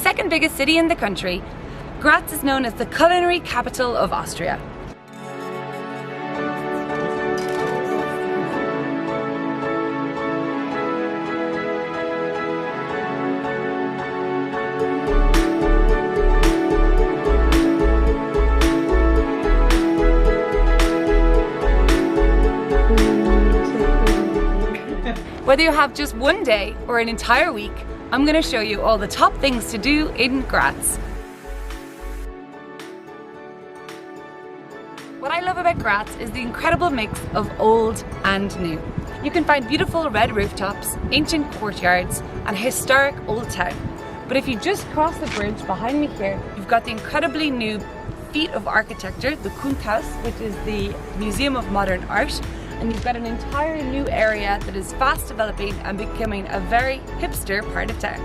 second biggest city in the country, Graz is known as the culinary capital of Austria. Whether you have just one day or an entire week, I'm going to show you all the top things to do in Graz. What I love about Graz is the incredible mix of old and new. You can find beautiful red rooftops, ancient courtyards, and a historic old town. But if you just cross the bridge behind me here, you've got the incredibly new feat of architecture, the Kunsthaus, which is the Museum of Modern Art. And you've got an entire new area that is fast developing and becoming a very hipster part of town.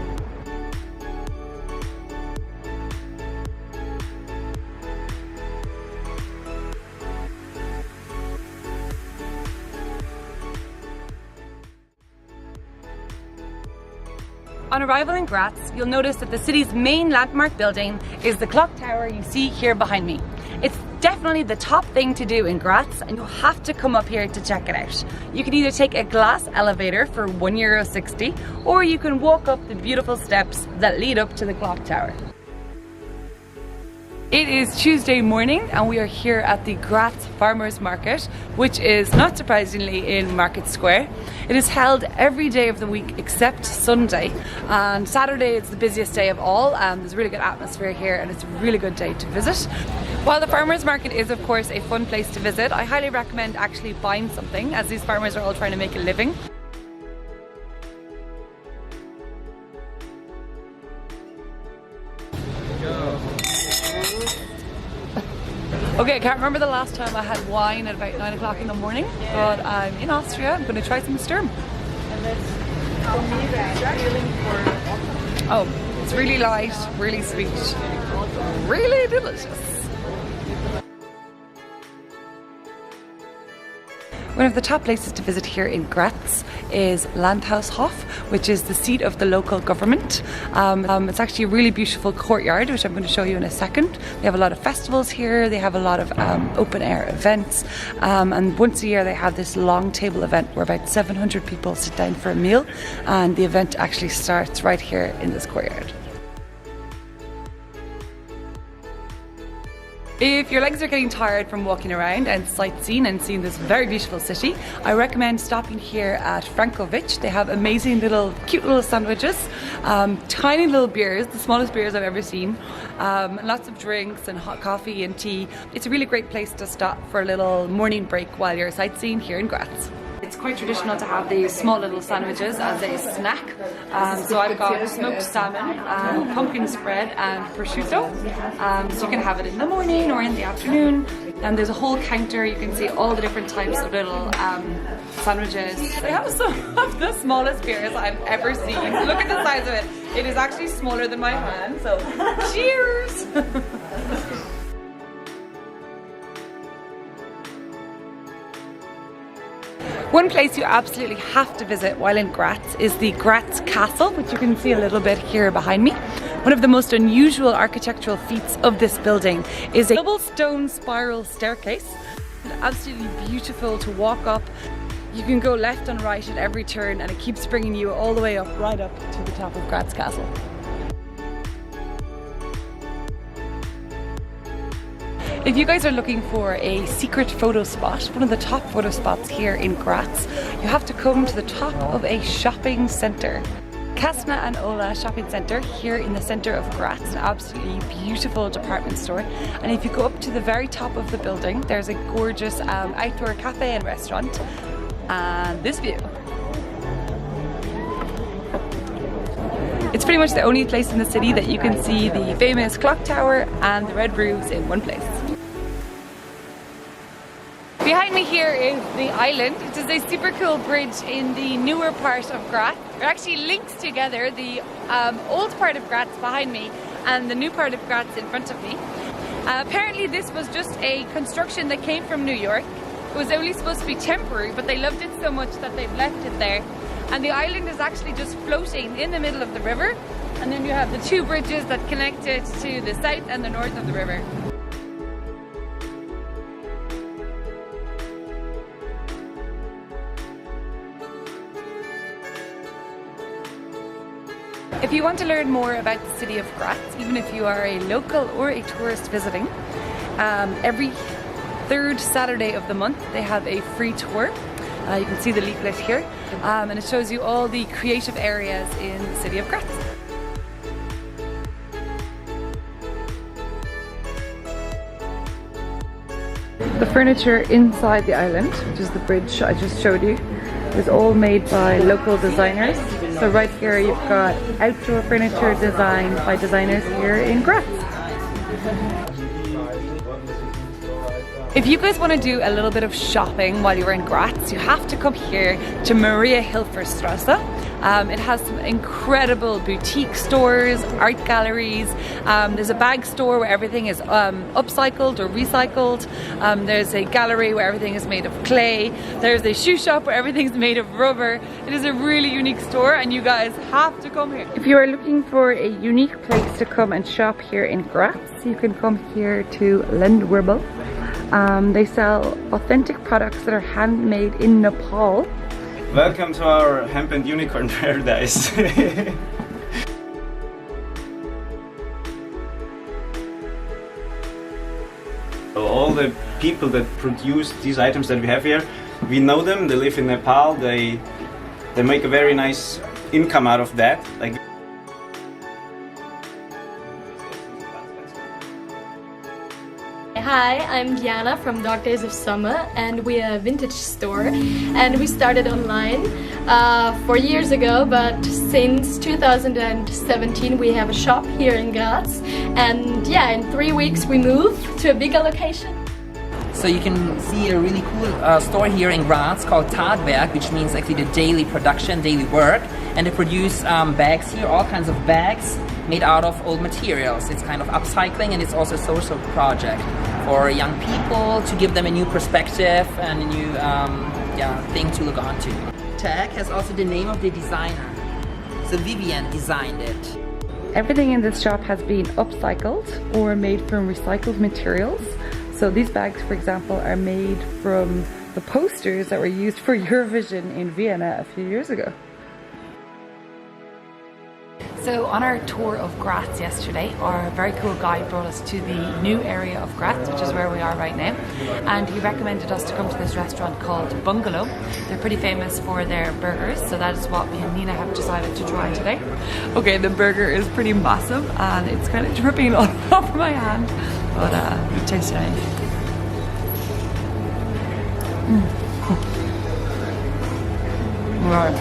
On arrival in Graz, you'll notice that the city's main landmark building is the clock tower you see here behind me. It's definitely the top thing to do in Graz, and you'll have to come up here to check it out. You can either take a glass elevator for €1.60, or you can walk up the beautiful steps that lead up to the clock tower. It is Tuesday morning and we are here at the Graz Farmers Market, which is not surprisingly in Market Square. It is held every day of the week except Sunday, and Saturday is the busiest day of all. There's a really good atmosphere here and it's a really good day to visit. While the Farmers Market is of course a fun place to visit, I highly recommend actually buying something, as these farmers are all trying to make a living. Okay, I can't remember the last time I had wine at about 9 o'clock in the morning, but I'm in Austria. I'm going to try some Sturm. Oh, it's really light, really sweet, really delicious. One of the top places to visit here in Graz is Landhaushof, which is the seat of the local government. It's actually a really beautiful courtyard, which I'm going to show you in a second. They have a lot of festivals here, they have a lot of open air events, and once a year they have this long table event where about 700 people sit down for a meal, and the event actually starts right here in this courtyard. If your legs are getting tired from walking around and sightseeing and seeing this very beautiful city, I recommend stopping here at Frankovich. They have amazing cute little sandwiches, tiny little beers, the smallest beers I've ever seen, lots of drinks and hot coffee and tea. It's a really great place to stop for a little morning break while you're sightseeing here in Graz. It's quite traditional to have these small little sandwiches as a snack. So I've got smoked salmon, pumpkin spread and prosciutto. So you can have it in the morning or in the afternoon. And there's a whole counter, you can see all the different types of little sandwiches. They have some of the smallest beers I've ever seen. Look at the size of it. It is actually smaller than my hand, so cheers! One place you absolutely have to visit while in Graz is the Graz Castle, which you can see a little bit here behind me. One of the most unusual architectural feats of this building is a double stone spiral staircase. It's absolutely beautiful to walk up. You can go left and right at every turn and it keeps bringing you all the way up, right up to the top of Graz Castle. If you guys are looking for a secret photo spot, one of the top photo spots here in Graz, you have to come to the top of a shopping centre. Kasna and Ola shopping centre here in the centre of Graz, an absolutely beautiful department store. And if you go up to the very top of the building, there's a gorgeous outdoor cafe and restaurant. And this view. It's pretty much the only place in the city that you can see the famous clock tower and the red roofs in one place. Behind me here is the island, which is a super cool bridge in the newer part of Graz. It actually links together the old part of Graz behind me and the new part of Graz in front of me. Apparently this was just a construction that came from New York. It was only supposed to be temporary, but they loved it so much that they've left it there. And the island is actually just floating in the middle of the river. And then you have the two bridges that connect it to the south and the north of the river. If you want to learn more about the city of Graz, even if you are a local or a tourist visiting, every third Saturday of the month they have a free tour. You can see the leaflet here, and it shows you all the creative areas in the city of Graz. The furniture inside the island, which is the bridge I just showed you, is all made by local designers. So right here you've got outdoor furniture designed by designers here in Graz. If you guys want to do a little bit of shopping while you're in Graz, you have to come here to Maria Hilferstrasse. It has some incredible boutique stores, art galleries. There's a bag store where everything is upcycled or recycled. There's a gallery where everything is made of clay. There's a shoe shop where everything's made of rubber. It is a really unique store and you guys have to come here. If you are looking for a unique place to come and shop here in Graz, you can come here to Landhaushof. They sell authentic products that are handmade in Nepal. Welcome to our hemp and unicorn paradise. All the people that produce these items that we have here, we know them, they live in Nepal, they make a very nice income out of that. Like, hi, I'm Diana from Dark Days of Summer, and we're a vintage store, and we started online 4 years ago, but since 2017 we have a shop here in Graz, and yeah, in 3 weeks we moved to a bigger location. So you can see a really cool store here in Graz called Taagwerk, which means actually the daily production, daily work, and they produce bags here, all kinds of bags made out of old materials. It's kind of upcycling, and it's also a social project for young people to give them a new perspective and a new thing to look onto. Tag has also the name of the designer, so Vivian designed it. Everything in this shop has been upcycled or made from recycled materials. So these bags, for example, are made from the posters that were used for Eurovision in Vienna a few years ago. So on our tour of Graz yesterday, our very cool guide brought us to the new area of Graz, which is where we are right now, and he recommended us to come to this restaurant called Bungalow. They're pretty famous for their burgers, so that is what me and Nina have decided to try today. Okay, the burger is pretty massive and it's kind of dripping all over my hand, but it tastes nice. Wow.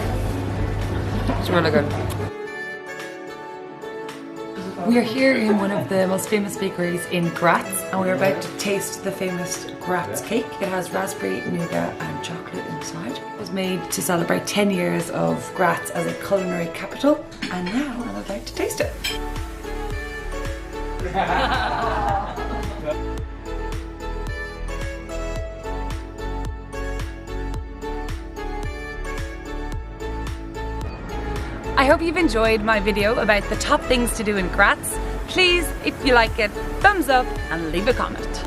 It's really good. We are here in one of the most famous bakeries in Graz, and we're about to taste the famous Graz Cake. It has raspberry, nougat and chocolate inside. It was made to celebrate 10 years of Graz as a culinary capital, and now I'm about to taste it. I hope you've enjoyed my video about the top things to do in Graz. Please, if you like it, thumbs up and leave a comment.